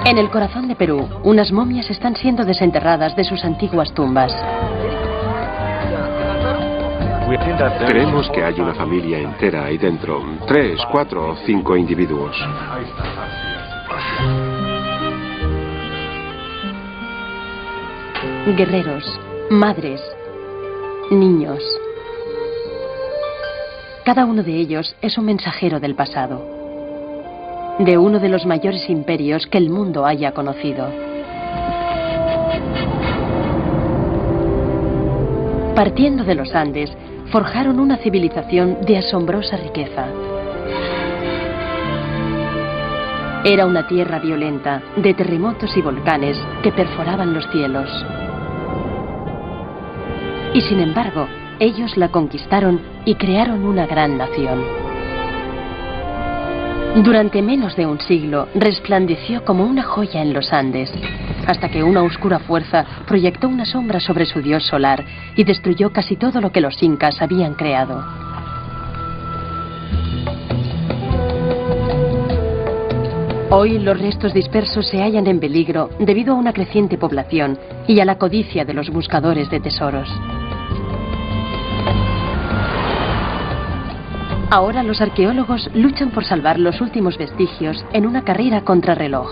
En el corazón de Perú, unas momias están siendo desenterradas de sus antiguas tumbas. Creemos que hay una familia entera ahí dentro, 3, 4 o 5 individuos. Guerreros, madres, niños. Cada uno de ellos es un mensajero del pasado, de uno de los mayores imperios que el mundo haya conocido. Partiendo de los Andes, forjaron una civilización de asombrosa riqueza. Era una tierra violenta, de terremotos y volcanes que perforaban los cielos. Y sin embargo, ellos la conquistaron y crearon una gran nación. Durante menos de un siglo, resplandeció como una joya en los Andes, hasta que una oscura fuerza proyectó una sombra sobre su dios solar y destruyó casi todo lo que los incas habían creado. Hoy los restos dispersos se hallan en peligro debido a una creciente población y a la codicia de los buscadores de tesoros. Ahora los arqueólogos luchan por salvar los últimos vestigios en una carrera contrarreloj.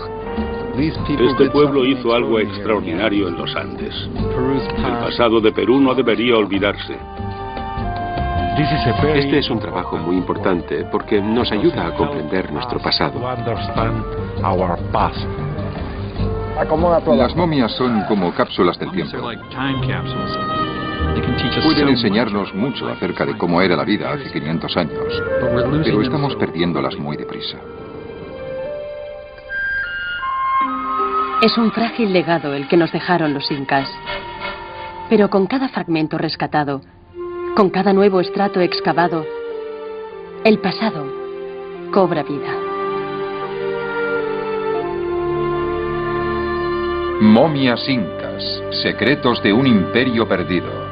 Este pueblo hizo algo extraordinario en los Andes. El pasado de Perú no debería olvidarse. Este es un trabajo muy importante porque nos ayuda a comprender nuestro pasado. Las momias son como cápsulas del tiempo. Pueden enseñarnos mucho acerca de cómo era la vida hace 500 años, pero estamos perdiéndolas muy deprisa. Es un frágil legado el que nos dejaron los incas. Pero con cada fragmento rescatado, con cada nuevo estrato excavado, el pasado cobra vida. Momias incas, secretos de un imperio perdido.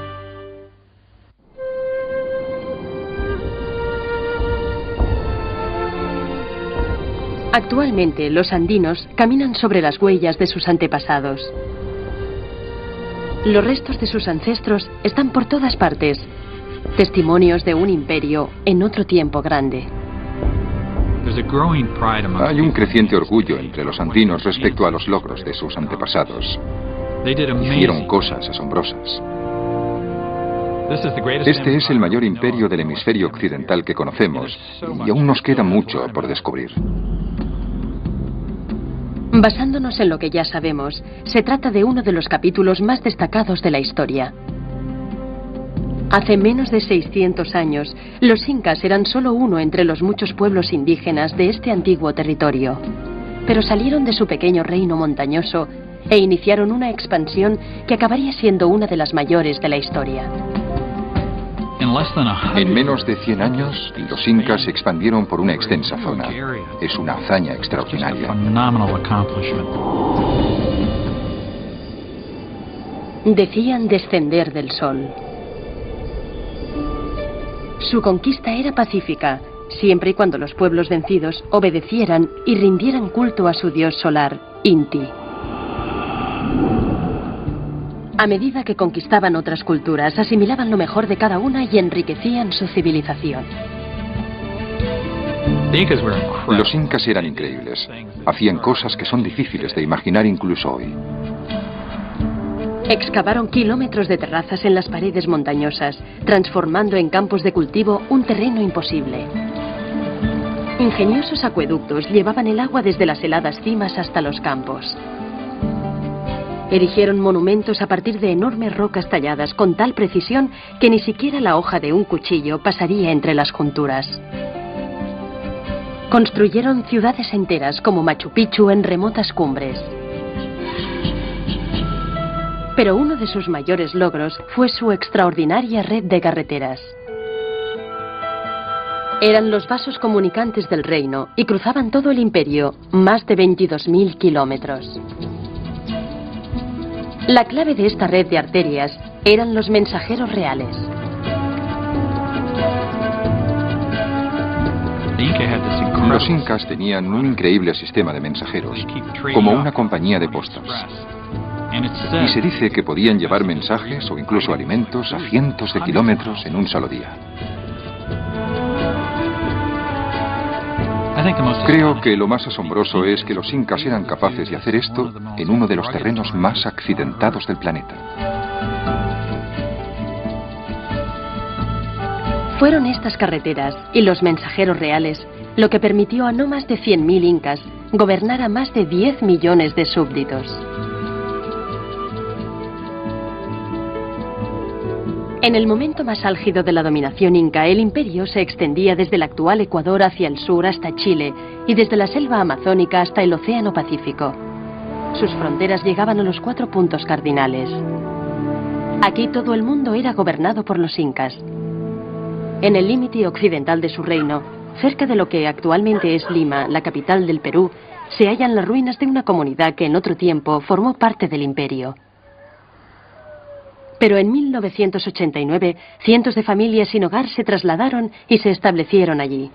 Actualmente, los andinos caminan sobre las huellas de sus antepasados. Los restos de sus ancestros están por todas partes, testimonios de un imperio en otro tiempo grande. Hay un creciente orgullo entre los andinos respecto a los logros de sus antepasados. Hicieron cosas asombrosas. Este es el mayor imperio del hemisferio occidental que conocemos, y aún nos queda mucho por descubrir. Basándonos en lo que ya sabemos, se trata de uno de los capítulos más destacados de la historia. Hace menos de 600 años, los incas eran solo uno entre los muchos pueblos indígenas de este antiguo territorio. Pero salieron de su pequeño reino montañoso e iniciaron una expansión que acabaría siendo una de las mayores de la historia. En menos de 100 años, los incas se expandieron por una extensa zona. Es una hazaña extraordinaria. Decían descender del sol. Su conquista era pacífica, siempre y cuando los pueblos vencidos obedecieran y rindieran culto a su dios solar, Inti. A medida que conquistaban otras culturas, asimilaban lo mejor de cada una y enriquecían su civilización. Los incas eran increíbles. Hacían cosas que son difíciles de imaginar incluso hoy. Excavaron kilómetros de terrazas en las paredes montañosas, transformando en campos de cultivo un terreno imposible. Ingeniosos acueductos llevaban el agua desde las heladas cimas hasta los campos. Erigieron monumentos a partir de enormes rocas talladas con tal precisión que ni siquiera la hoja de un cuchillo pasaría entre las junturas. Construyeron ciudades enteras como Machu Picchu en remotas cumbres. Pero uno de sus mayores logros fue su extraordinaria red de carreteras. Eran los vasos comunicantes del reino y cruzaban todo el imperio, más de 22.000 kilómetros. La clave de esta red de arterias eran los mensajeros reales. Los incas tenían un increíble sistema de mensajeros, como una compañía de postas. Y se dice que podían llevar mensajes o incluso alimentos a cientos de kilómetros en un solo día. Creo que lo más asombroso es que los incas eran capaces de hacer esto en uno de los terrenos más accidentados del planeta. Fueron estas carreteras y los mensajeros reales lo que permitió a no más de 100.000 incas gobernar a más de 10 millones de súbditos. En el momento más álgido de la dominación inca, el imperio se extendía desde el actual Ecuador hacia el sur hasta Chile y desde la selva amazónica hasta el Océano Pacífico. Sus fronteras llegaban a los 4 puntos cardinales. Aquí todo el mundo era gobernado por los incas. En el límite occidental de su reino, cerca de lo que actualmente es Lima, la capital del Perú, se hallan las ruinas de una comunidad que en otro tiempo formó parte del imperio. Pero en 1989, cientos de familias sin hogar se trasladaron y se establecieron allí.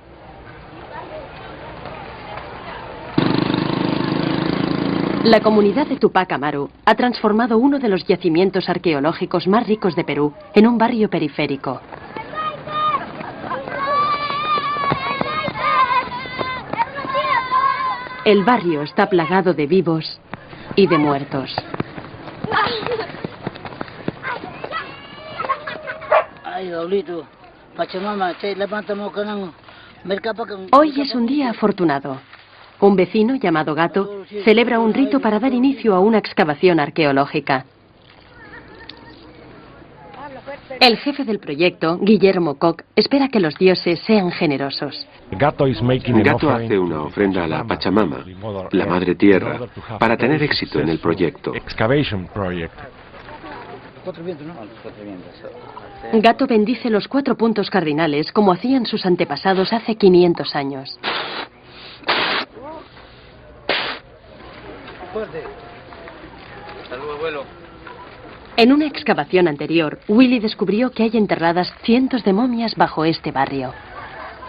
La comunidad de Tupac Amaru ha transformado uno de los yacimientos arqueológicos más ricos de Perú en un barrio periférico. El barrio está plagado de vivos y de muertos. Hoy es un día afortunado. Un vecino llamado Gato celebra un rito para dar inicio a una excavación arqueológica. El jefe del proyecto, Guillermo Koch, espera que los dioses sean generosos. Gato hace una ofrenda a la Pachamama, la Madre Tierra, para tener éxito en el proyecto. Gato bendice los 4 puntos cardinales como hacían sus antepasados hace 500 años. En una excavación anterior, Willy descubrió que hay enterradas cientos de momias bajo este barrio.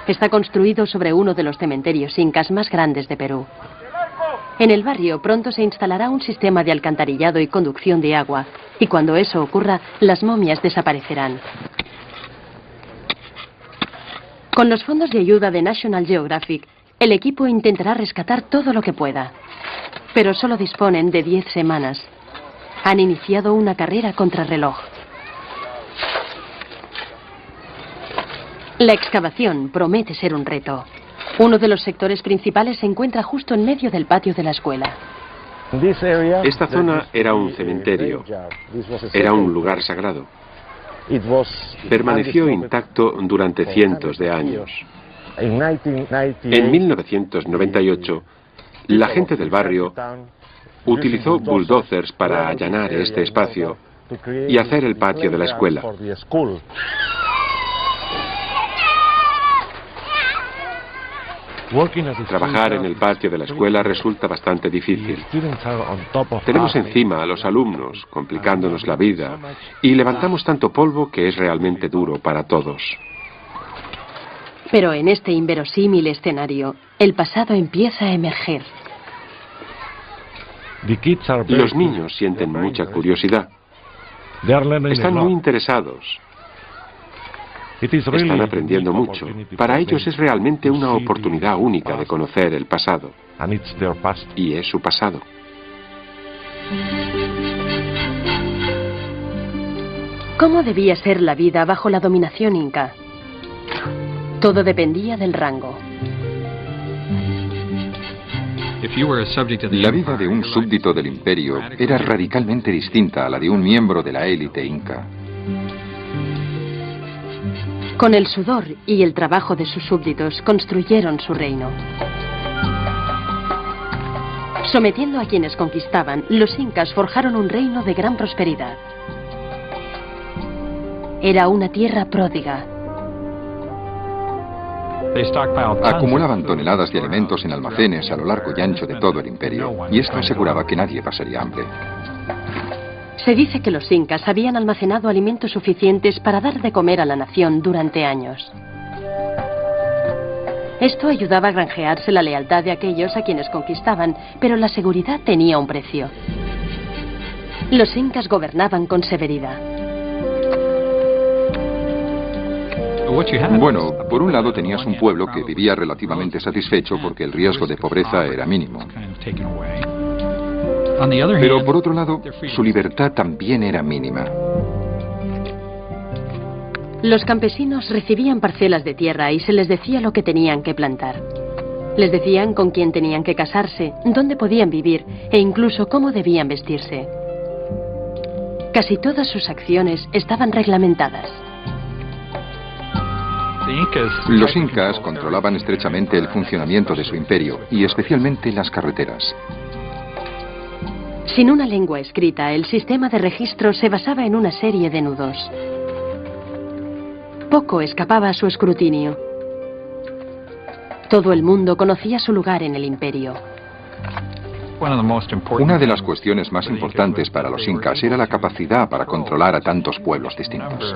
Está construido sobre uno de los cementerios incas más grandes de Perú. En el barrio pronto se instalará un sistema de alcantarillado y conducción de agua, y cuando eso ocurra, las momias desaparecerán. Con los fondos de ayuda de National Geographic, el equipo intentará rescatar todo lo que pueda. Pero solo disponen de 10 semanas. Han iniciado una carrera contrarreloj. La excavación promete ser un reto. Uno de los sectores principales se encuentra justo en medio del patio de la escuela. Esta zona era un cementerio. Era un lugar sagrado. Permaneció intacto durante cientos de años. En 1998, la gente del barrio utilizó bulldozers para allanar este espacio y hacer el patio de la escuela. Trabajar en el patio de la escuela resulta bastante difícil. Tenemos encima a los alumnos, complicándonos la vida, y levantamos tanto polvo que es realmente duro para todos. Pero en este inverosímil escenario, el pasado empieza a emerger. Los niños sienten mucha curiosidad. Están muy interesados. Están aprendiendo mucho. Para ellos es realmente una oportunidad única de conocer el pasado. Y es su pasado. ¿Cómo debía ser la vida bajo la dominación inca? Todo dependía del rango. La vida de un súbdito del imperio era radicalmente distinta a la de un miembro de la élite inca. Con el sudor y el trabajo de sus súbditos construyeron su reino. Sometiendo a quienes conquistaban, los incas forjaron un reino de gran prosperidad. Era una tierra pródiga. Acumulaban toneladas de alimentos en almacenes a lo largo y ancho de todo el imperio, y esto aseguraba que nadie pasaría hambre. Se dice que los incas habían almacenado alimentos suficientes para dar de comer a la nación durante años. Esto ayudaba a granjearse la lealtad de aquellos a quienes conquistaban, pero la seguridad tenía un precio. Los incas gobernaban con severidad. Bueno, por un lado tenías un pueblo que vivía relativamente satisfecho porque el riesgo de pobreza era mínimo. Pero por otro lado, su libertad también era mínima. Los campesinos recibían parcelas de tierra y se les decía lo que tenían que plantar. Les decían con quién tenían que casarse, dónde podían vivir e incluso cómo debían vestirse. Casi todas sus acciones estaban reglamentadas. Los incas controlaban estrechamente el funcionamiento de su imperio y especialmente las carreteras. Sin una lengua escrita, el sistema de registro se basaba en una serie de nudos. Poco escapaba a su escrutinio. Todo el mundo conocía su lugar en el imperio. Una de las cuestiones más importantes para los incas era la capacidad para controlar a tantos pueblos distintos.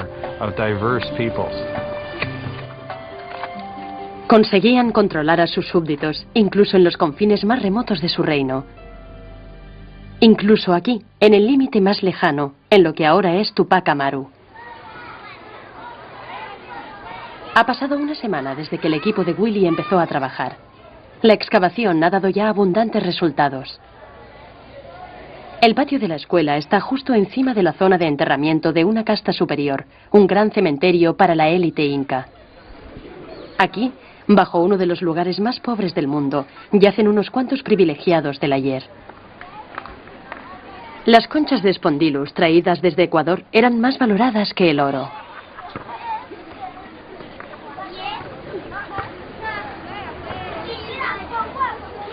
Conseguían controlar a sus súbditos, incluso en los confines más remotos de su reino. Incluso aquí, en el límite más lejano, en lo que ahora es Tupac Amaru. Ha pasado una semana desde que el equipo de Willy empezó a trabajar. La excavación ha dado ya abundantes resultados. El patio de la escuela está justo encima de la zona de enterramiento de una casta superior, un gran cementerio para la élite inca. Aquí, bajo uno de los lugares más pobres del mundo, yacen unos cuantos privilegiados del ayer. Las conchas de Spondylus traídas desde Ecuador eran más valoradas que el oro.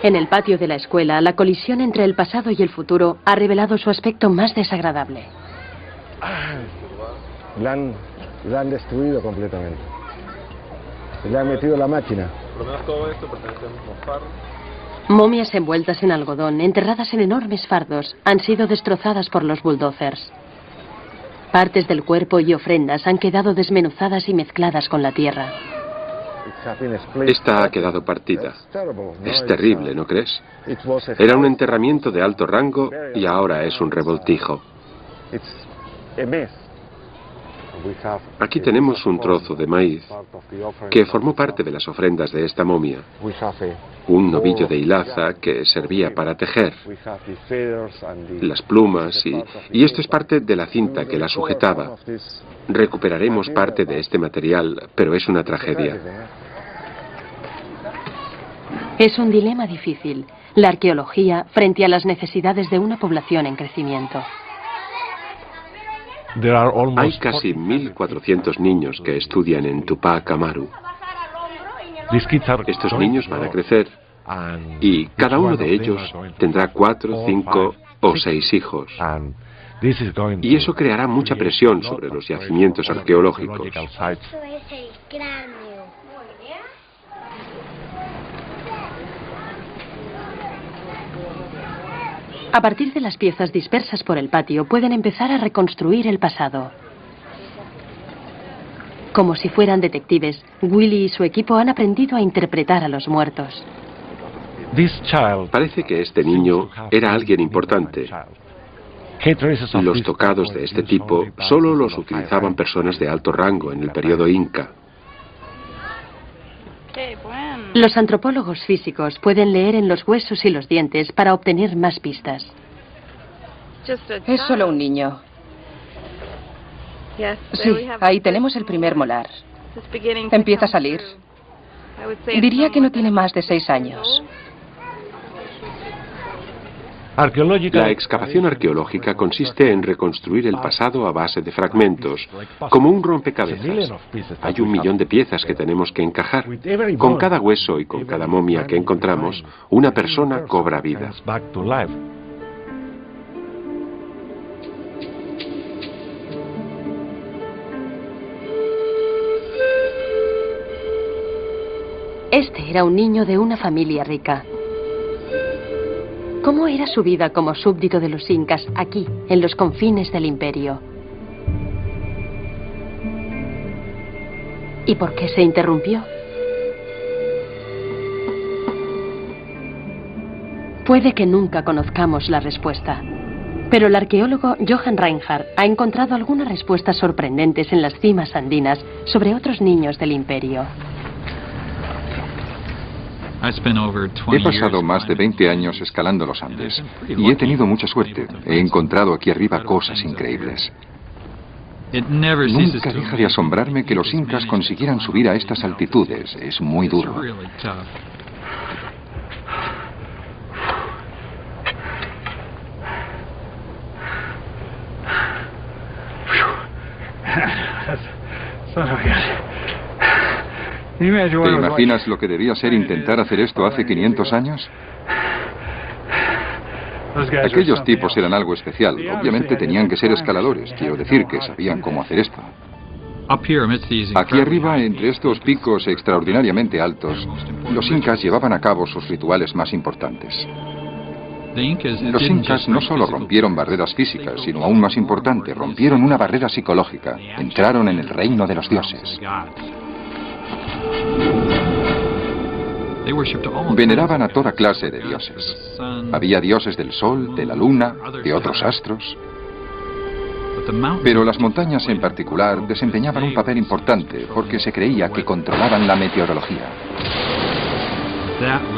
En el patio de la escuela, la colisión entre el pasado y el futuro ha revelado su aspecto más desagradable. La han destruido completamente. Le han metido la máquina. Por lo menos todo esto pertenece al mismo fardo. Momias envueltas en algodón, enterradas en enormes fardos, han sido destrozadas por los bulldozers. Partes del cuerpo y ofrendas han quedado desmenuzadas y mezcladas con la tierra. Esta ha quedado partida. Es terrible, ¿no crees? Era un enterramiento de alto rango y ahora es un revoltijo. Aquí tenemos un trozo de maíz que formó parte de las ofrendas de esta momia. Un novillo de hilaza que servía para tejer. Las plumas y esto es parte de la cinta que la sujetaba. Recuperaremos parte de este material, pero es una tragedia. Es un dilema difícil, la arqueología frente a las necesidades de una población en crecimiento. Hay casi 1.400 niños que estudian en Tupac Amaru. Estos niños van a crecer y cada uno de ellos tendrá 4, 5 o 6 hijos. Y eso creará mucha presión sobre los yacimientos arqueológicos. A partir de las piezas dispersas por el patio, pueden empezar a reconstruir el pasado. Como si fueran detectives, Willy y su equipo han aprendido a interpretar a los muertos. Parece que este niño era alguien importante. Los tocados de este tipo solo los utilizaban personas de alto rango en el periodo inca. Los antropólogos físicos pueden leer en los huesos y los dientes para obtener más pistas. Es solo un niño. Sí, ahí tenemos el primer molar. Empieza a salir. Diría que no tiene más de 6 años. La excavación arqueológica consiste en reconstruir el pasado a base de fragmentos, como un rompecabezas. Hay 1 millón de piezas que tenemos que encajar. Con cada hueso y con cada momia que encontramos, una persona cobra vida. Este era un niño de una familia rica. ¿Cómo era su vida como súbdito de los incas aquí, en los confines del imperio? ¿Y por qué se interrumpió? Puede que nunca conozcamos la respuesta, pero el arqueólogo Johann Reinhardt ha encontrado algunas respuestas sorprendentes en las cimas andinas sobre otros niños del imperio. He pasado más de 20 años escalando los Andes y he tenido mucha suerte. He encontrado aquí arriba cosas increíbles. Nunca deja de asombrarme que los incas consiguieran subir a estas altitudes. Es muy duro. ¿Te imaginas lo que debía ser intentar hacer esto hace 500 años? Aquellos tipos eran algo especial. Obviamente tenían que ser escaladores. Quiero decir que sabían cómo hacer esto. Aquí arriba, entre estos picos extraordinariamente altos, los incas llevaban a cabo sus rituales más importantes. Los incas no solo rompieron barreras físicas, sino aún más importante, rompieron una barrera psicológica. Entraron en el reino de los dioses. Veneraban a toda clase de dioses. Había dioses del sol, de la luna, de otros astros. Pero las montañas en particular desempeñaban un papel importante porque se creía que controlaban la meteorología.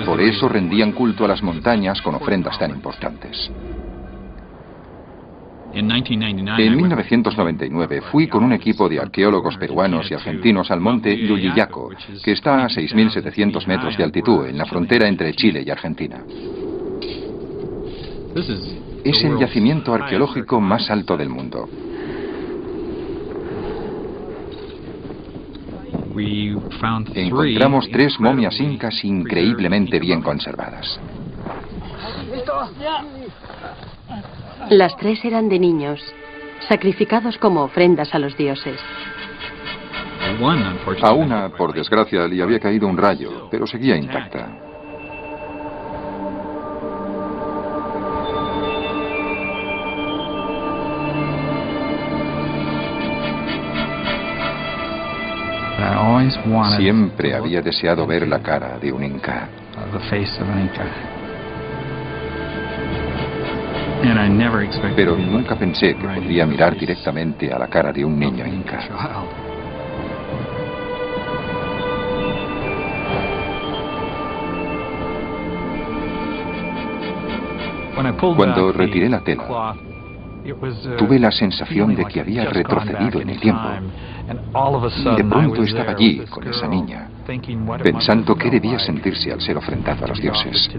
Por eso rendían culto a las montañas con ofrendas tan importantes. En 1999 fui con un equipo de arqueólogos peruanos y argentinos al monte Llulillaco, que está a 6.700 metros de altitud en la frontera entre Chile y Argentina. Es el yacimiento arqueológico más alto del mundo. Encontramos 3 momias incas increíblemente bien conservadas. Las 3 eran de niños, sacrificados como ofrendas a los dioses. A una, por desgracia, le había caído un rayo, pero seguía intacta. Siempre había deseado ver la cara de un inca. Pero nunca pensé que podría mirar directamente a la cara de un niño inca. Cuando retiré la tela, tuve la sensación de que había retrocedido en el tiempo. De pronto estaba allí con esa niña, pensando qué debía sentirse al ser ofrendado a los dioses.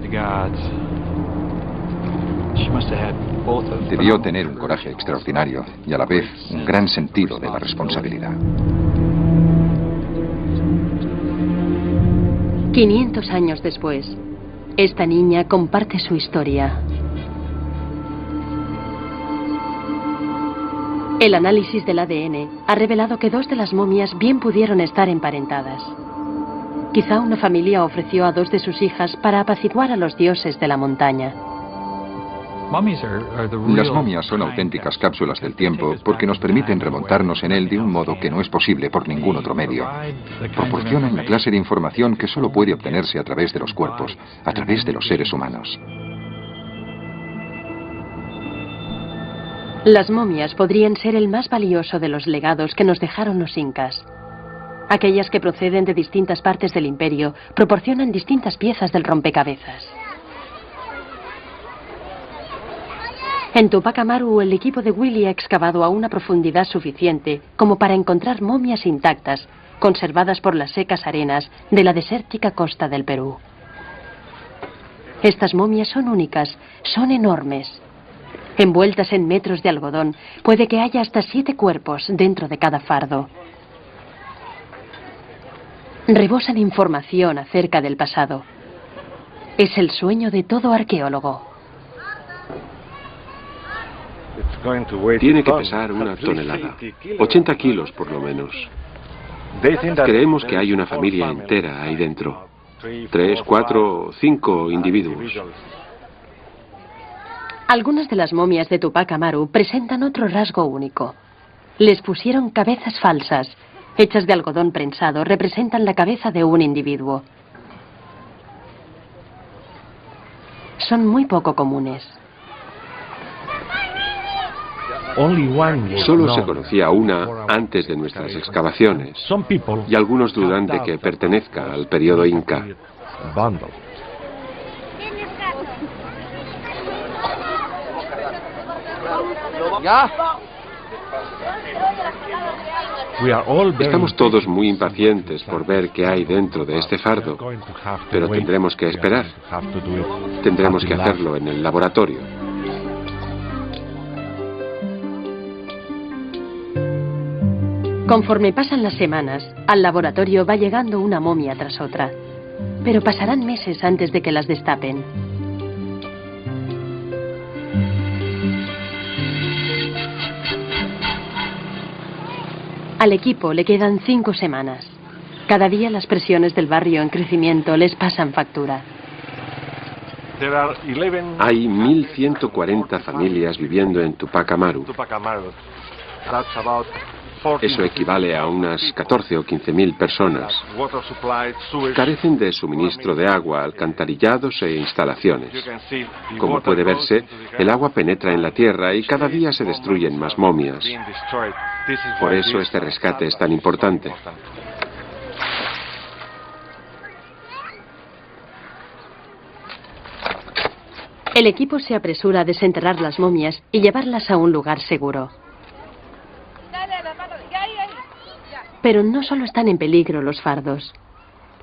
Debió tener un coraje extraordinario y a la vez un gran sentido de la responsabilidad. 500 años después, esta niña comparte su historia. El análisis del ADN ha revelado que 2 de las momias bien pudieron estar emparentadas. Quizá una familia ofreció a 2 de sus hijas para apaciguar a los dioses de la montaña. Las momias son auténticas cápsulas del tiempo porque nos permiten remontarnos en él de un modo que no es posible por ningún otro medio. Proporcionan la clase de información que solo puede obtenerse a través de los cuerpos, a través de los seres humanos. Las momias podrían ser el más valioso de los legados que nos dejaron los incas. Aquellas que proceden de distintas partes del imperio proporcionan distintas piezas del rompecabezas. En Tupac Amaru, el equipo de Willy ha excavado a una profundidad suficiente como para encontrar momias intactas, conservadas por las secas arenas de la desértica costa del Perú. Estas momias son únicas, son enormes. Envueltas en metros de algodón, puede que haya hasta 7 cuerpos dentro de cada fardo. Rebosan información acerca del pasado. Es el sueño de todo arqueólogo. Tiene que pesar una tonelada, 80 kilos por lo menos. Creemos que hay una familia entera ahí dentro. 3, 4, 5 individuos. Algunas de las momias de Tupac Amaru presentan otro rasgo único. Les pusieron cabezas falsas, hechas de algodón prensado, representan la cabeza de un individuo. son muy poco comunes. Solo se conocía una antes de nuestras excavaciones, y algunos dudan de que pertenezca al periodo inca. Estamos todos muy impacientes por ver qué hay dentro de este fardo, pero tendremos que esperar. Tendremos que hacerlo en el laboratorio. Conforme pasan las semanas, al laboratorio va llegando una momia tras otra. Pero pasarán meses antes de que las destapen. Al equipo le quedan 5 semanas. Cada día las presiones del barrio en crecimiento les pasan factura. Hay 1.140 familias viviendo en Tupac Amaru. Eso equivale a unas 14 o 15.000 personas. Carecen de suministro de agua, alcantarillados e instalaciones. Como puede verse, el agua penetra en la tierra y cada día se destruyen más momias. Por eso este rescate es tan importante. El equipo se apresura a desenterrar las momias y llevarlas a un lugar seguro. Pero no solo están en peligro los fardos.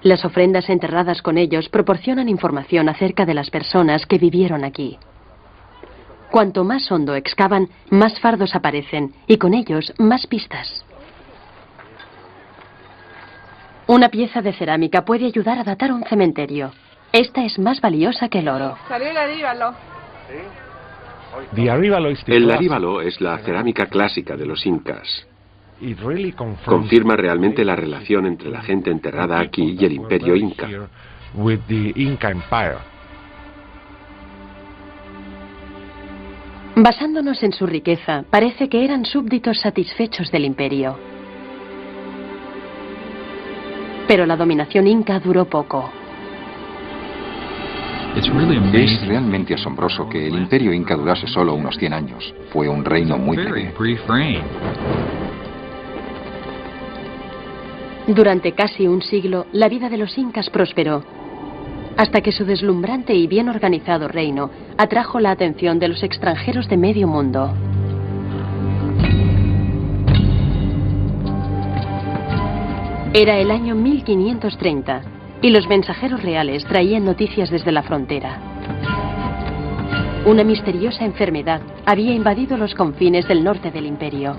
Las ofrendas enterradas con ellos proporcionan información acerca de las personas que vivieron aquí. Cuanto más hondo excavan, más fardos aparecen y con ellos más pistas. Una pieza de cerámica puede ayudar a datar un cementerio. Esta es más valiosa que el oro. El laríbalo es la cerámica clásica de los incas. Confirma realmente la relación entre la gente enterrada aquí y el imperio inca. Basándonos en su riqueza, parece que eran súbditos satisfechos del imperio. Pero la dominación inca duró poco. Es realmente asombroso que el imperio inca durase solo unos 100 años. Fue un reino muy breve. Durante casi un siglo, la vida de los incas prosperó, hasta que su deslumbrante y bien organizado reino atrajo la atención de los extranjeros de medio mundo. Era el año 1530 y los mensajeros reales traían noticias desde la frontera. Una misteriosa enfermedad había invadido los confines del norte del imperio.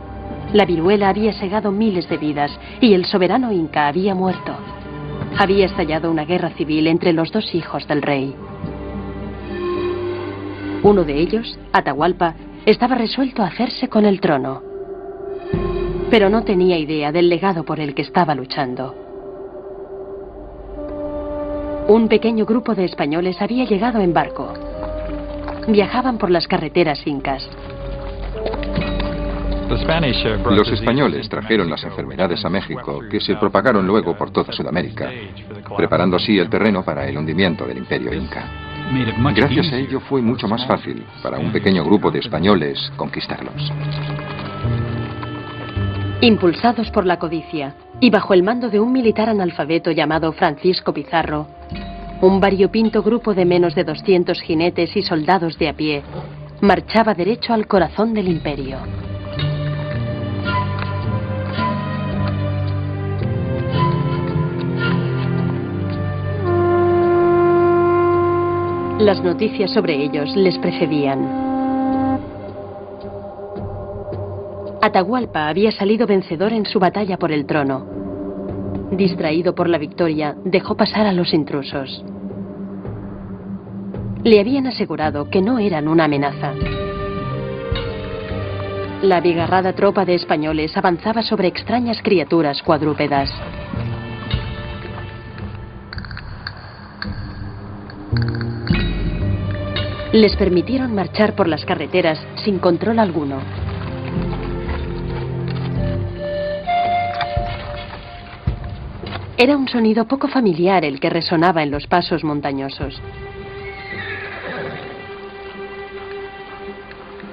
La viruela había segado miles de vidas y el soberano inca había muerto. Había estallado una guerra civil entre los 2 hijos del rey. Uno de ellos, Atahualpa, estaba resuelto a hacerse con el trono. Pero no tenía idea del legado por el que estaba luchando. Un pequeño grupo de españoles había llegado en barco. Viajaban por las carreteras incas. Los españoles trajeron las enfermedades a México, que se propagaron luego por toda Sudamérica, preparando así el terreno para el hundimiento del imperio inca. Gracias a ello fue mucho más fácil para un pequeño grupo de españoles conquistarlos. Impulsados por la codicia y bajo el mando de un militar analfabeto llamado Francisco Pizarro, un variopinto grupo de menos de 200 jinetes y soldados de a pie marchaba derecho al corazón del imperio. Las noticias sobre ellos les precedían. Atahualpa había salido vencedor en su batalla por el trono. Distraído por la victoria, dejó pasar a los intrusos. Le habían asegurado que no eran una amenaza. La abigarrada tropa de españoles avanzaba sobre extrañas criaturas cuadrúpedas. Les permitieron marchar por las carreteras sin control alguno. Era un sonido poco familiar el que resonaba en los pasos montañosos.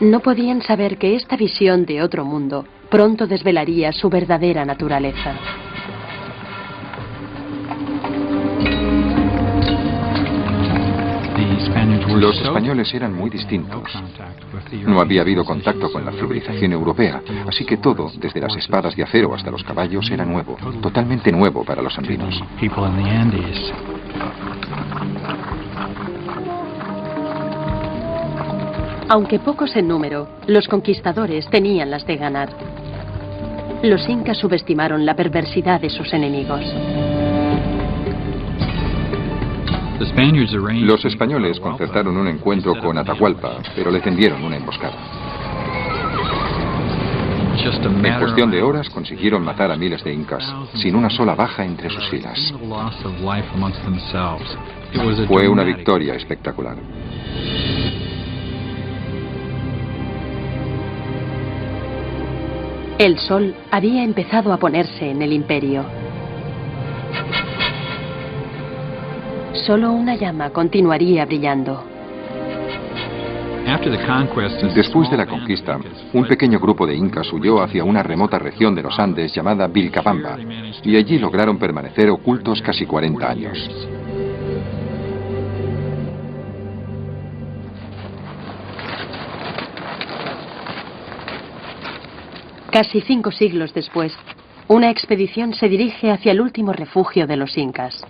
No podían saber que esta visión de otro mundo pronto desvelaría su verdadera naturaleza. Los españoles eran muy distintos. No había habido contacto con la civilización europea, así que todo, desde las espadas de acero hasta los caballos, era nuevo, totalmente nuevo para los andinos. Aunque pocos en número, los conquistadores tenían las de ganar. Los incas subestimaron la perversidad de sus enemigos. Los españoles concertaron un encuentro con Atahualpa, pero le tendieron una emboscada. En cuestión de horas consiguieron matar a miles de incas, sin una sola baja entre sus filas. Fue una victoria espectacular. El sol había empezado a ponerse en el imperio. Solo una llama continuaría brillando. Después de la conquista, un pequeño grupo de incas huyó hacia una remota región de los Andes llamada Vilcabamba, y allí lograron permanecer ocultos casi 40 años. Casi 5 siglos después, una expedición se dirige hacia el último refugio de los incas.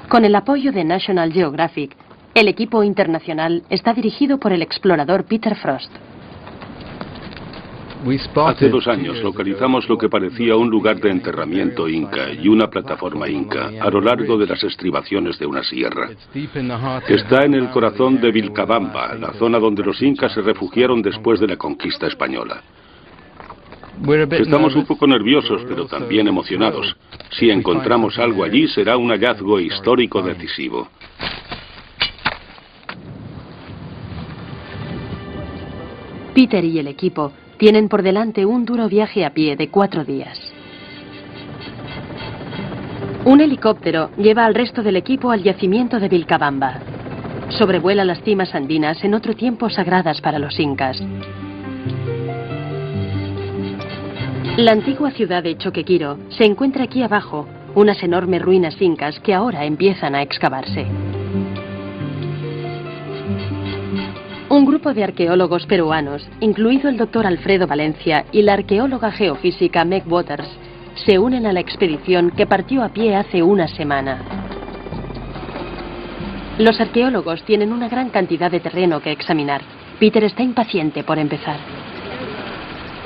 Con el apoyo de National Geographic, el equipo internacional está dirigido por el explorador Peter Frost. Hace 2 años localizamos lo que parecía un lugar de enterramiento inca y una plataforma inca a lo largo de las estribaciones de una sierra. Está en el corazón de Vilcabamba, la zona donde los incas se refugiaron después de la conquista española. Estamos un poco nerviosos, pero también emocionados. Si encontramos algo allí, será un hallazgo histórico decisivo. Peter y el equipo tienen por delante un duro viaje a pie de 4 días. Un helicóptero lleva al resto del equipo al yacimiento de Vilcabamba. Sobrevuela las cimas andinas en otro tiempo sagradas para los incas. La antigua ciudad de Choquequiró se encuentra aquí abajo, unas enormes ruinas incas que ahora empiezan a excavarse. Un grupo de arqueólogos peruanos, incluido el doctor Alfredo Valencia y la arqueóloga geofísica Meg Waters, se unen a la expedición que partió a pie hace una semana. Los arqueólogos tienen una gran cantidad de terreno que examinar. Peter está impaciente por empezar.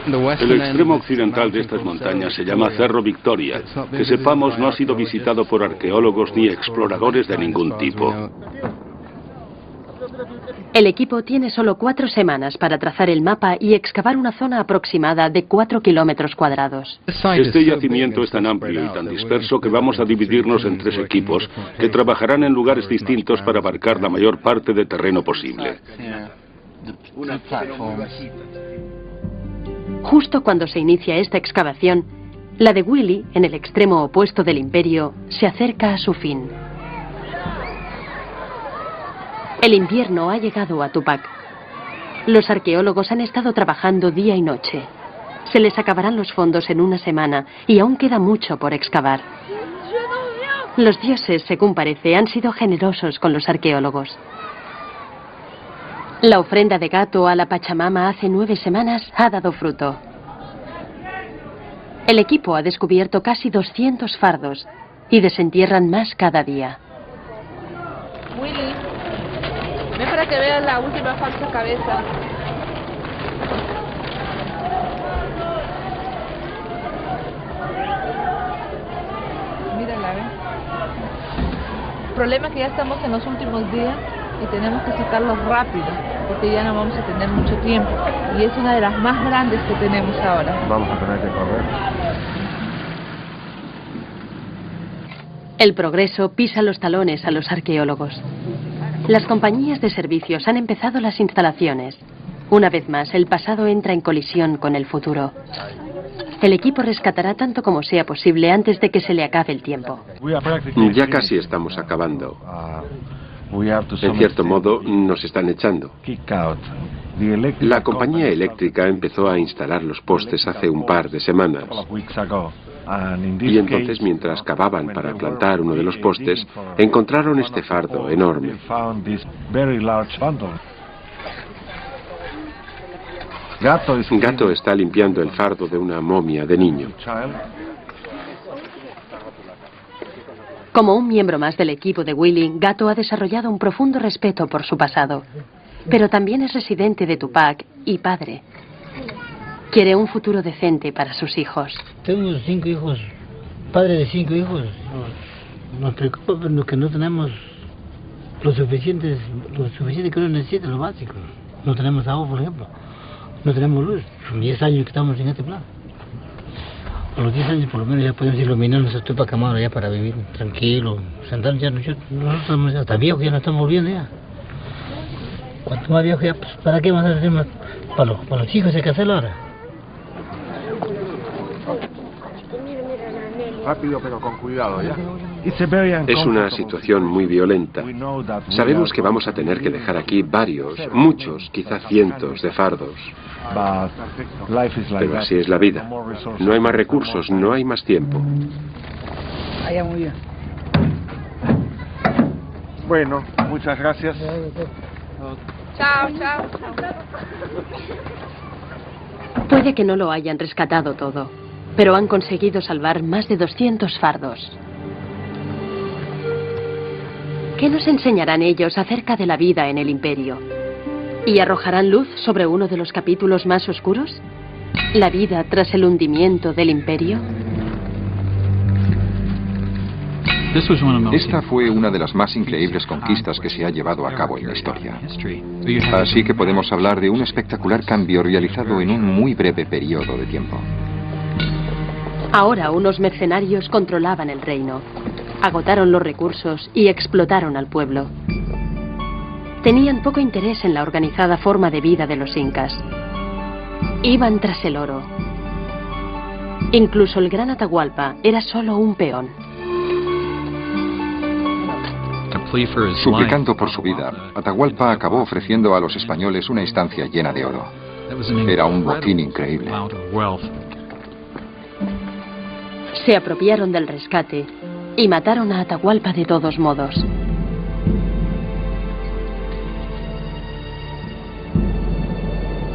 El extremo occidental de estas montañas se llama Cerro Victoria. Que sepamos, no ha sido visitado por arqueólogos ni exploradores de ningún tipo. El equipo tiene solo 4 semanas para trazar el mapa y excavar una zona aproximada de 4 kilómetros cuadrados. Este yacimiento es tan amplio y tan disperso que vamos a dividirnos en 3 equipos que trabajarán en lugares distintos para abarcar la mayor parte de terreno posible. Justo cuando se inicia esta excavación, la de Willy, en el extremo opuesto del imperio, se acerca a su fin. El invierno ha llegado a Tupac. Los arqueólogos han estado trabajando día y noche. Se les acabarán los fondos en una semana y aún queda mucho por excavar. Los dioses, según parece, han sido generosos con los arqueólogos. La ofrenda de gato a la Pachamama hace 9 semanas ha dado fruto. El equipo ha descubierto casi 200 fardos y desentierran más cada día. Willy, ven para que veas la última falsa cabeza. Mírala, ¿ven? El problema es que ya estamos en los últimos días y tenemos que sacarlos rápido, porque ya no vamos a tener mucho tiempo. Y es una de las más grandes que tenemos ahora. Vamos a tener que correr. El progreso pisa los talones a los arqueólogos. Las compañías de servicios han empezado las instalaciones. Una vez más, el pasado entra en colisión con el futuro. El equipo rescatará tanto como sea posible antes de que se le acabe el tiempo. Ya casi estamos acabando. En cierto modo, nos están echando. La compañía eléctrica empezó a instalar los postes hace un par de semanas. Y entonces, mientras cavaban para plantar uno de los postes, encontraron este fardo enorme. Gato está limpiando el fardo de una momia de niño. Como un miembro más del equipo de Willy, Gato ha desarrollado un profundo respeto por su pasado. Pero también es residente de Tupac y padre. Quiere un futuro decente para sus hijos. Tengo 5 hijos, padre de 5 hijos. Nos preocupa que no tenemos lo suficiente que uno necesita, lo básico. No tenemos agua, por ejemplo. No tenemos luz. Son 10 años que estamos en este plan. A los 10 años por lo menos ya podemos iluminar nuestra estupa cámara ya para vivir tranquilo. Sentarnos ya, nosotros hasta viejos ya nos estamos volviendo ya. Cuanto más viejo ya, pues, ¿para qué más hacer más? Para los hijos hay que hacerlo ahora. Rápido pero con cuidado, ¿ya? Es una situación muy violenta. Sabemos que vamos a tener que dejar aquí muchos, quizá cientos de fardos. Pero así es la vida. No hay más recursos, no hay más tiempo. Muy bien. Bueno, muchas gracias. Chao, chao. Puede que no lo hayan rescatado todo, pero han conseguido salvar más de 200 fardos. ¿Qué nos enseñarán ellos acerca de la vida en el Imperio? ¿Y arrojarán luz sobre uno de los capítulos más oscuros? ¿La vida tras el hundimiento del Imperio? Esta fue una de las más increíbles conquistas que se ha llevado a cabo en la historia. Así que podemos hablar de un espectacular cambio realizado en un muy breve periodo de tiempo. Ahora unos mercenarios controlaban el reino. Agotaron los recursos y explotaron al pueblo. Tenían poco interés en la organizada forma de vida de los incas. Iban tras el oro. Incluso el gran Atahualpa era solo un peón. Suplicando por su vida, Atahualpa acabó ofreciendo a los españoles una estancia llena de oro. Era un botín increíble. Se apropiaron del rescate y mataron a Atahualpa de todos modos.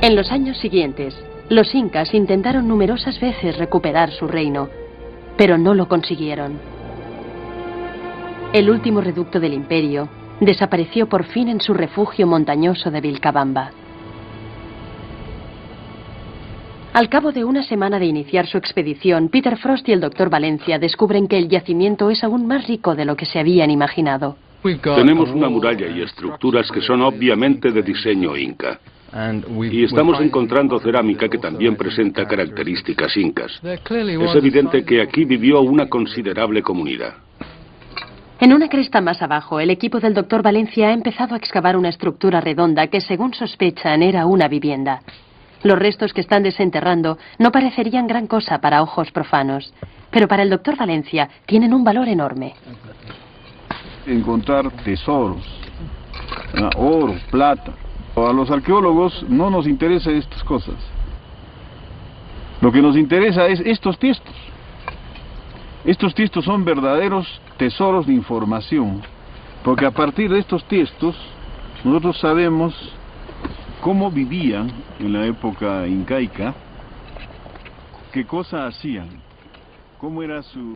En los años siguientes, los incas intentaron numerosas veces recuperar su reino, pero no lo consiguieron. El último reducto del imperio desapareció por fin en su refugio montañoso de Vilcabamba. Al cabo de una semana de iniciar su expedición, Peter Frost y el Dr. Valencia descubren que el yacimiento es aún más rico de lo que se habían imaginado. Tenemos una muralla y estructuras que son obviamente de diseño inca. Y estamos encontrando cerámica que también presenta características incas. Es evidente que aquí vivió una considerable comunidad. En una cresta más abajo, el equipo del Dr. Valencia ha empezado a excavar una estructura redonda que, según sospechan, era una vivienda. Los restos que están desenterrando no parecerían gran cosa para ojos profanos, pero para el Dr. Valencia tienen un valor enorme. Encontrar tesoros, oro, plata. A los arqueólogos no nos interesan estas cosas. Lo que nos interesa es estos tiestos. Estos tiestos son verdaderos tesoros de información, porque a partir de estos tiestos nosotros sabemos cómo vivían en la época incaica, qué cosas hacían, cómo era su...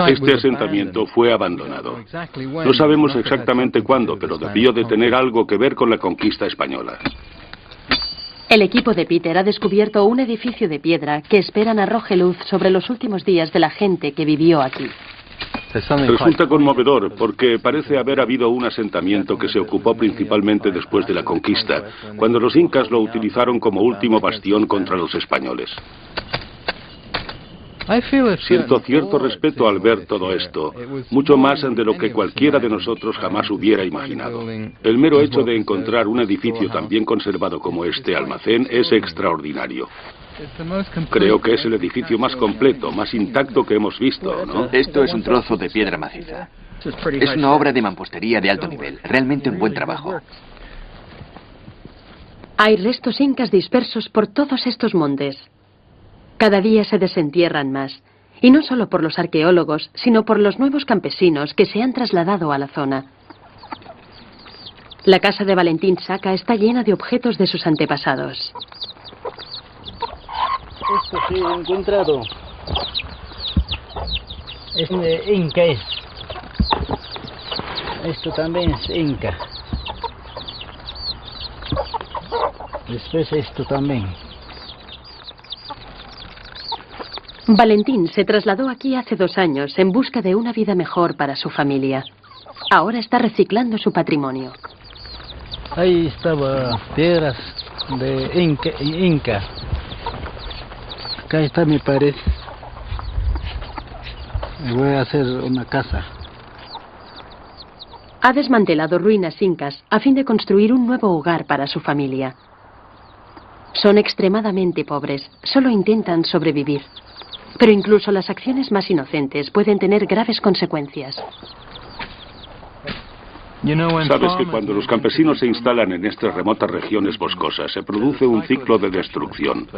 Este asentamiento fue abandonado. No sabemos exactamente cuándo, pero debió de tener algo que ver con la conquista española. El equipo de Peter ha descubierto un edificio de piedra que esperan arroje luz sobre los últimos días de la gente que vivió aquí. Resulta conmovedor porque parece haber habido un asentamiento que se ocupó principalmente después de la conquista, cuando los incas lo utilizaron como último bastión contra los españoles. Siento cierto respeto al ver todo esto, mucho más de lo que cualquiera de nosotros jamás hubiera imaginado. El mero hecho de encontrar un edificio tan bien conservado como este almacén es extraordinario. Creo que es el edificio más completo, más intacto que hemos visto, ¿no? Esto es un trozo de piedra maciza. Es una obra de mampostería de alto nivel, realmente un buen trabajo. Hay restos incas dispersos por todos estos montes. Cada día se desentierran más, y no solo por los arqueólogos, sino por los nuevos campesinos que se han trasladado a la zona. La casa de Valentín Saca está llena de objetos de sus antepasados. Esto sí he encontrado. Es inca. Esto también es inca. Después esto también. Valentín se trasladó aquí hace 2 años en busca de una vida mejor para su familia. Ahora está reciclando su patrimonio. Ahí estaban piedras de inca. Acá está mi pared. Me voy a hacer una casa. Ha desmantelado ruinas incas a fin de construir un nuevo hogar para su familia. Son extremadamente pobres, solo intentan sobrevivir. Pero incluso las acciones más inocentes pueden tener graves consecuencias. Sabes que cuando los campesinos se instalan en estas remotas regiones boscosas, se produce un ciclo de destrucción.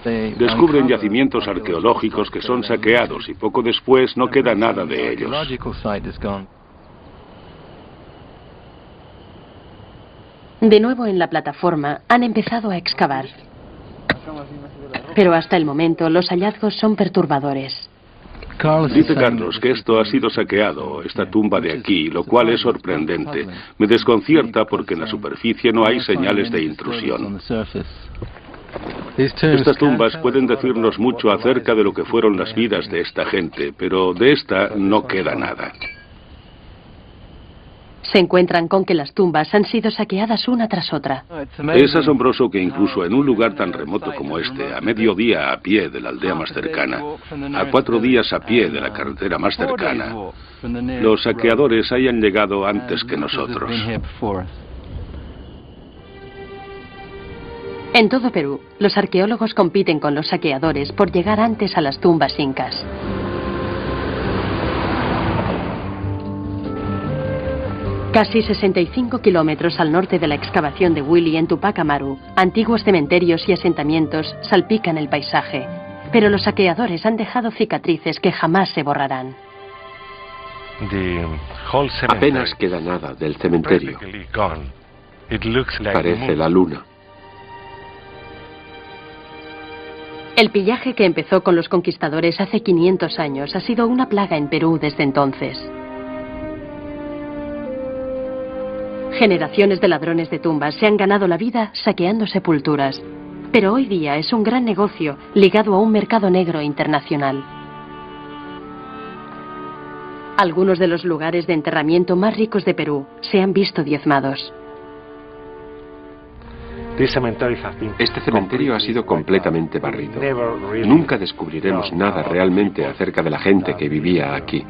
Descubren yacimientos arqueológicos que son saqueados y poco después no queda nada de ellos. De nuevo en la plataforma, han empezado a excavar. Pero hasta el momento los hallazgos son perturbadores. Dice Carlos que esto ha sido saqueado, esta tumba de aquí, lo cual es sorprendente. Me desconcierta porque en la superficie no hay señales de intrusión. Estas tumbas pueden decirnos mucho acerca de lo que fueron las vidas de esta gente, pero de esta no queda nada. Se encuentran con que las tumbas han sido saqueadas una tras otra. Es asombroso que incluso en un lugar tan remoto como este, a mediodía a pie de la aldea más cercana, a 4 días a pie de la carretera más cercana, los saqueadores hayan llegado antes que nosotros. En todo Perú, los arqueólogos compiten con los saqueadores por llegar antes a las tumbas incas. Casi 65 kilómetros al norte de la excavación de Willy en Tupac Amaru, antiguos cementerios y asentamientos salpican el paisaje, pero los saqueadores han dejado cicatrices que jamás se borrarán. Apenas queda nada del cementerio. Parece la luna. El pillaje que empezó con los conquistadores hace 500 años ha sido una plaga en Perú desde entonces. Generaciones de ladrones de tumbas se han ganado la vida saqueando sepulturas, pero hoy día es un gran negocio ligado a un mercado negro internacional. Algunos de los lugares de enterramiento más ricos de Perú se han visto diezmados. Este cementerio ha sido completamente barrido. Nunca descubriremos nada realmente acerca de la gente que vivía aquí.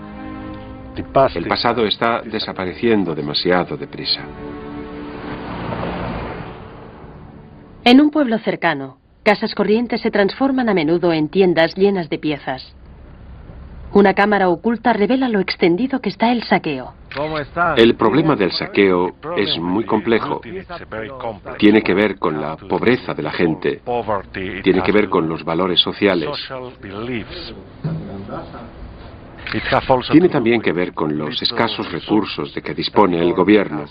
El pasado está desapareciendo demasiado deprisa. En un pueblo cercano, casas corrientes se transforman a menudo en tiendas llenas de piezas. Una cámara oculta revela lo extendido que está el saqueo. El problema del saqueo es muy complejo. Tiene que ver con la pobreza de la gente. Tiene que ver con los valores sociales. Tiene también que ver con los escasos recursos de que dispone el gobierno.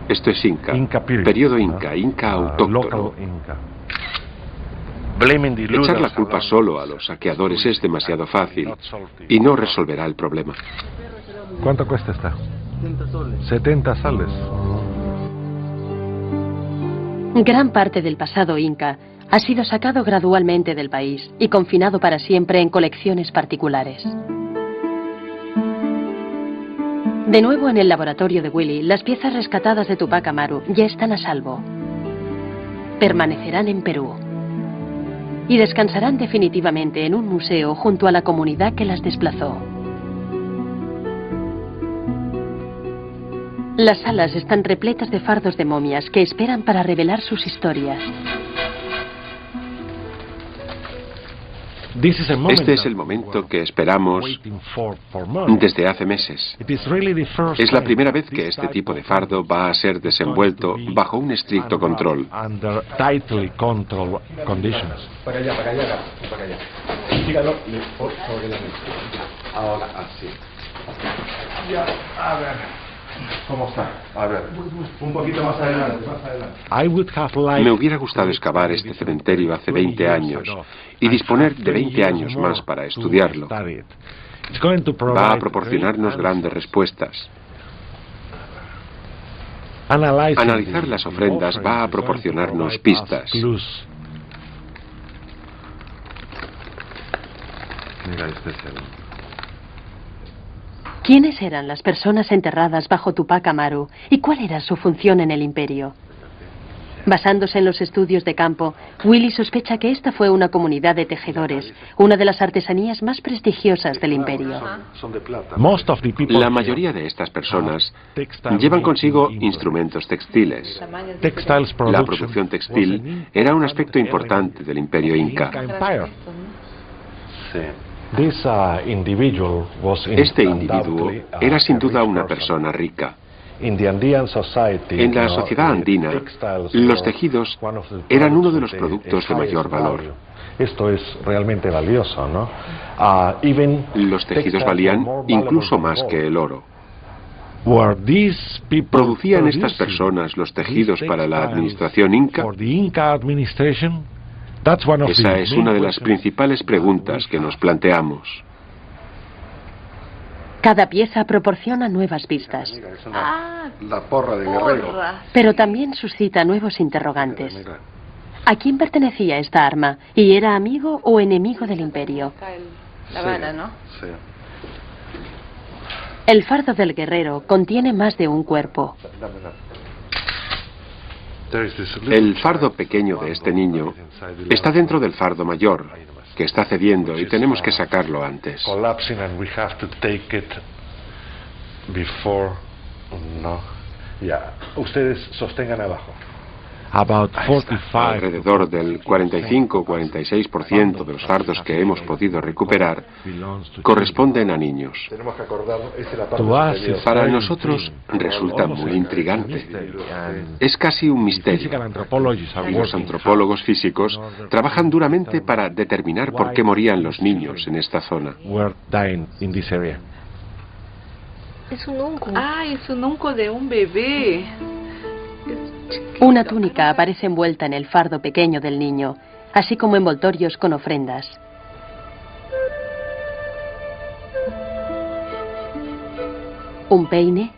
Esto es Inca, periodo Inca autóctono. Echar la culpa solo a los saqueadores es demasiado fácil y no resolverá el problema. ¿Cuánto cuesta esta? 70 soles. Gran parte del pasado Inca ha sido sacado gradualmente del país y confinado para siempre en colecciones particulares. De nuevo en el laboratorio de Willy, las piezas rescatadas de Tupac Amaru ya están a salvo. Permanecerán en Perú y descansarán definitivamente en un museo junto a la comunidad que las desplazó. Las salas están repletas de fardos de momias que esperan para revelar sus historias. Este es el momento que esperamos desde hace meses. Es la primera vez que este tipo de fardo va a ser desenvuelto bajo un estricto control. Para allá. Dígalo sobre la mesa. Ahora así. Ya, a ver. ¿Cómo está? A ver, un poquito más adelante. Me hubiera gustado excavar este cementerio hace 20 años y disponer de 20 años más para estudiarlo. Va a proporcionarnos grandes respuestas. Analizar las ofrendas va a proporcionarnos pistas. Mira, este es el... ¿Quiénes eran las personas enterradas bajo Tupac Amaru y cuál era su función en el imperio? Basándose en los estudios de campo, Willy sospecha que esta fue una comunidad de tejedores, una de las artesanías más prestigiosas del imperio. La mayoría de estas personas llevan consigo instrumentos textiles. La producción textil era un aspecto importante del imperio inca. Este individuo era sin duda una persona rica. En la sociedad andina, los tejidos eran uno de los productos de mayor valor. Esto es realmente valioso, ¿no? Los tejidos valían incluso más que el oro. ¿Producían estas personas los tejidos para la administración inca? Esa es una de las principales preguntas que nos planteamos. Cada pieza proporciona nuevas pistas. La porra de guerrero. Pero también suscita nuevos interrogantes. ¿A quién pertenecía esta arma? ¿Y era amigo o enemigo del imperio? La vara, ¿no? Sí. El fardo del guerrero contiene más de un cuerpo. El fardo pequeño de este niño está dentro del fardo mayor, que está cediendo y tenemos que sacarlo antes. Ustedes sostengan abajo. Alrededor del 45-46% de los fardos que hemos podido recuperar corresponden a niños. Para nosotros resulta muy intrigante. Es casi un misterio. Los antropólogos físicos trabajan duramente para determinar por qué morían los niños en esta zona. Es un unco. Es un unco de un bebé. Una túnica aparece envuelta en el fardo pequeño del niño, así como envoltorios con ofrendas. Un peine,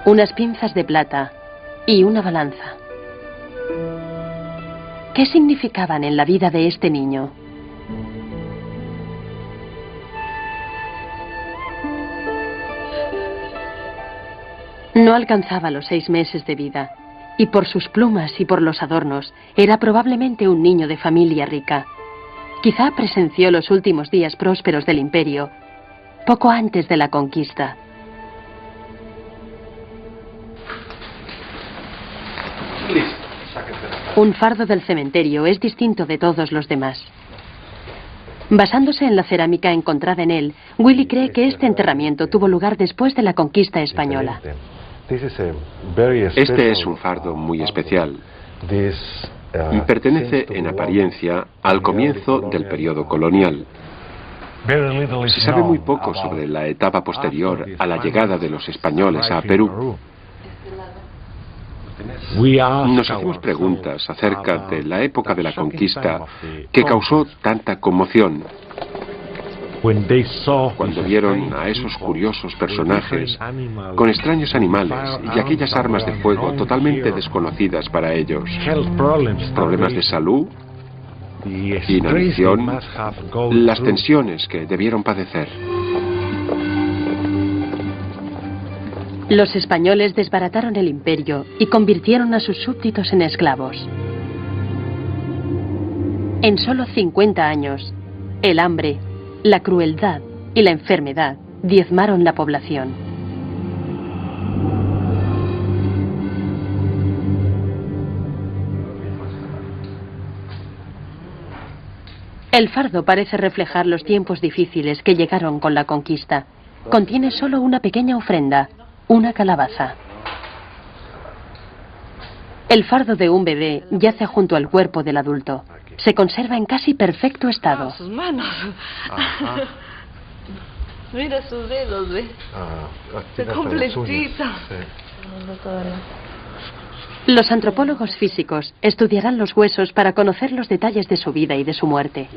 unas pinzas de plata y una balanza. ¿Qué significaban en la vida de este niño? No alcanzaba los 6 meses de vida, y por sus plumas y por los adornos, era probablemente un niño de familia rica. Quizá presenció los últimos días prósperos del imperio, poco antes de la conquista. Un fardo del cementerio es distinto de todos los demás. Basándose en la cerámica encontrada en él, Willy cree que este enterramiento tuvo lugar después de la conquista española. Este es un fardo muy especial. Pertenece en apariencia al comienzo del periodo colonial. Se sabe muy poco sobre la etapa posterior a la llegada de los españoles a Perú. Nos hacemos preguntas acerca de la época de la conquista que causó tanta conmoción. Cuando vieron a esos curiosos personajes con extraños animales y aquellas armas de fuego totalmente desconocidas para ellos, problemas de salud, inanición, las tensiones que debieron padecer. Los españoles desbarataron el imperio y convirtieron a sus súbditos en esclavos. En solo 50 años, el hambre, la crueldad y la enfermedad diezmaron la población. El fardo parece reflejar los tiempos difíciles que llegaron con la conquista. Contiene solo una pequeña ofrenda, una calabaza. El fardo de un bebé yace junto al cuerpo del adulto. Se conserva en casi perfecto estado. Sus manos. Mira sus dedos, ¿ve? Está completito. Los antropólogos físicos estudiarán los huesos para conocer los detalles de su vida y de su muerte.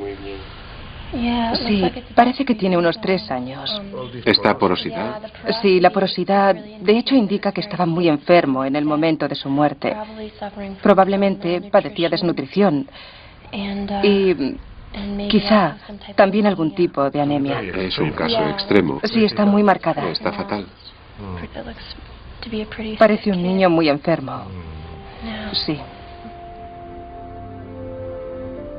Sí, parece que tiene unos 3 años. ¿Esta porosidad? Sí, la porosidad de hecho indica que estaba muy enfermo en el momento de su muerte. Probablemente padecía desnutrición y quizá también algún tipo de anemia. Es un caso extremo. Sí, está muy marcada. Está fatal. Parece un niño muy enfermo. Sí.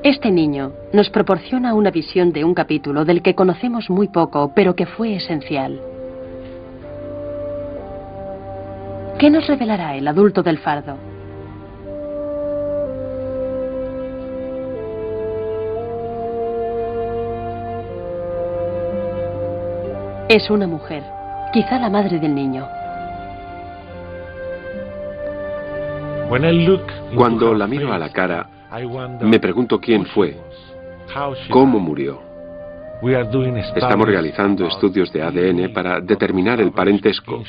Este niño nos proporciona una visión de un capítulo del que conocemos muy poco, pero que fue esencial. ¿Qué nos revelará el adulto del fardo? Es una mujer, quizá la madre del niño. Cuando la miro a la cara, me pregunto quién fue, cómo murió. Estamos realizando estudios de ADN para determinar el parentesco.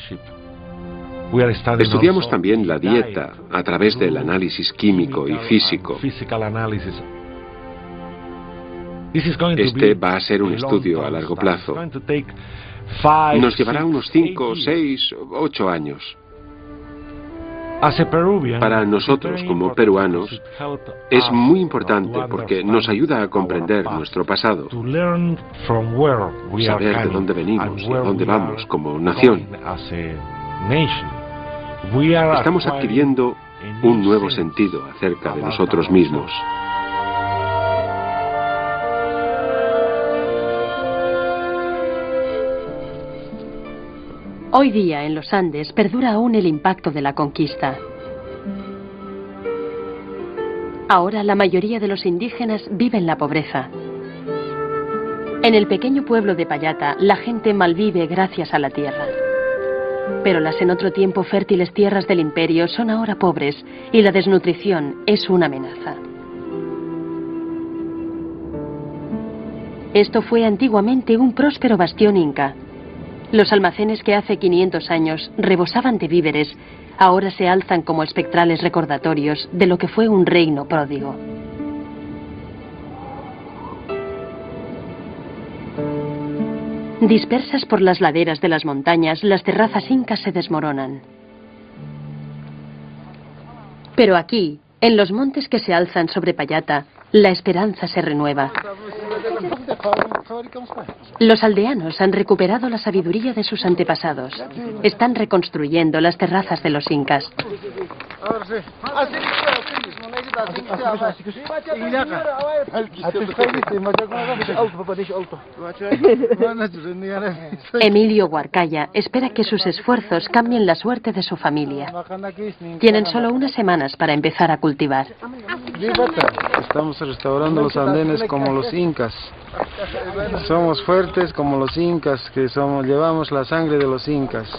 Estudiamos también la dieta a través del análisis químico y físico. Este va a ser un estudio a largo plazo. Nos llevará unos 5, 6, 8 años. Para nosotros, como peruanos, es muy importante porque nos ayuda a comprender nuestro pasado, saber de dónde venimos y a dónde vamos como nación. Estamos adquiriendo un nuevo sentido acerca de nosotros mismos. Hoy día, en los Andes, perdura aún el impacto de la conquista. Ahora, la mayoría de los indígenas vive en la pobreza. En el pequeño pueblo de Payata, la gente malvive gracias a la tierra. Pero las en otro tiempo fértiles tierras del imperio son ahora pobres y la desnutrición es una amenaza. Esto fue antiguamente un próspero bastión inca. Los almacenes que hace 500 años rebosaban de víveres, ahora se alzan como espectrales recordatorios de lo que fue un reino pródigo. Dispersas por las laderas de las montañas, las terrazas incas se desmoronan. Pero aquí, en los montes que se alzan sobre Payata, la esperanza se renueva. Los aldeanos han recuperado la sabiduría de sus antepasados. Están reconstruyendo las terrazas de los incas. Emilio Huarcaya espera que sus esfuerzos cambien la suerte de su familia. Tienen solo unas semanas para empezar a cultivar. Estamos restaurando los andenes como los incas. Somos fuertes como los incas, que llevamos la sangre de los incas.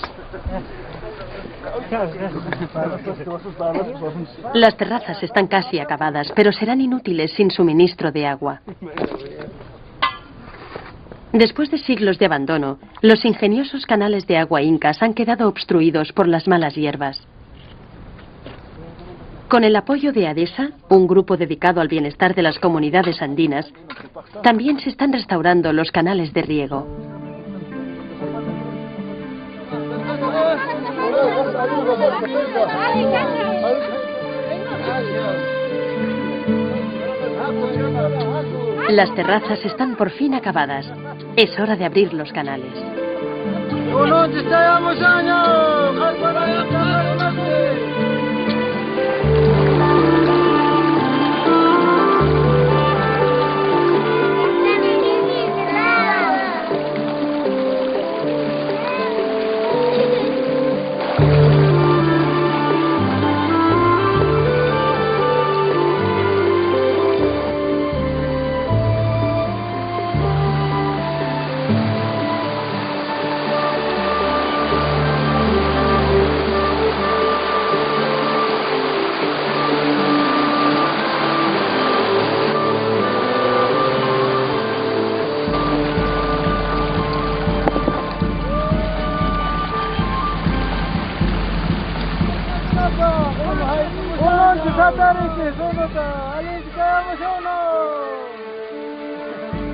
Las terrazas están casi acabadas, pero serán inútiles sin suministro de agua. Después de siglos de abandono, los ingeniosos canales de agua incas han quedado obstruidos por las malas hierbas. Con el apoyo de ADESA, un grupo dedicado al bienestar de las comunidades andinas, también se están restaurando los canales de riego. Las terrazas están por fin acabadas. Es hora de abrir los canales.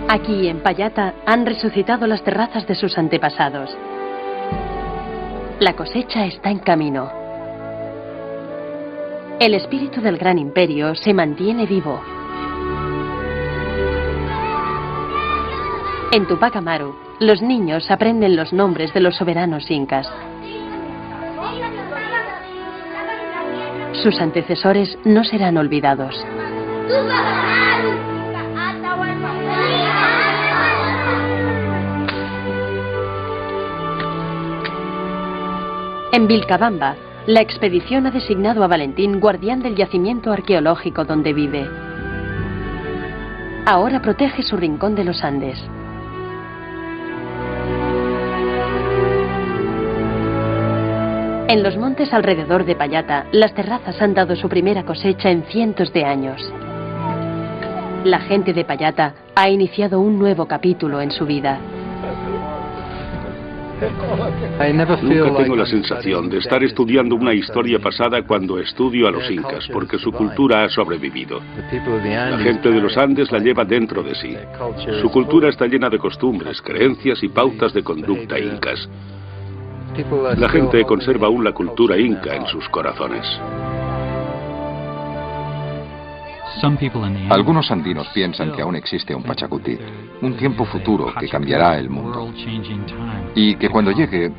Aquí, en Payata, han resucitado las terrazas de sus antepasados. La cosecha está en camino. El espíritu del gran imperio se mantiene vivo. En Tupac Amaru, los niños aprenden los nombres de los soberanos incas. Sus antecesores no serán olvidados. En Vilcabamba, la expedición ha designado a Valentín guardián del yacimiento arqueológico donde vive. Ahora protege su rincón de los Andes. En los montes alrededor de Payata, las terrazas han dado su primera cosecha en cientos de años. La gente de Payata ha iniciado un nuevo capítulo en su vida. Nunca tengo la sensación de estar estudiando una historia pasada cuando estudio a los incas, porque su cultura ha sobrevivido. La gente de los Andes la lleva dentro de sí. Su cultura está llena de costumbres, creencias y pautas de conducta incas. La gente conserva aún la cultura inca en sus corazones. Algunos andinos piensan que aún existe un Pachacutic, un tiempo futuro que cambiará el mundo. Y que cuando llegue,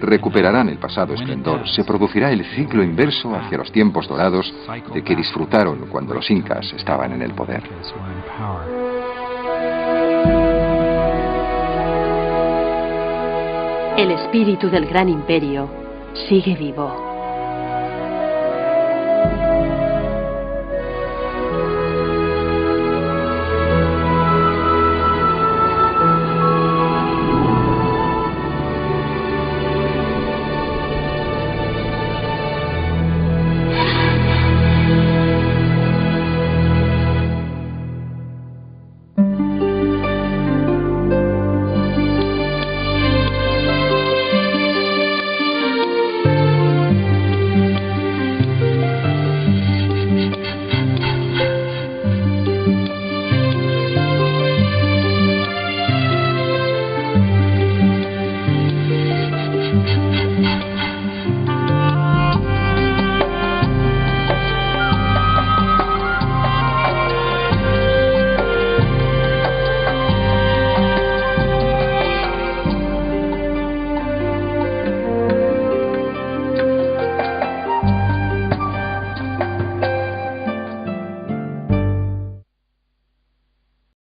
recuperarán el pasado esplendor, se producirá el ciclo inverso hacia los tiempos dorados de que disfrutaron cuando los incas estaban en el poder. El espíritu del gran imperio sigue vivo.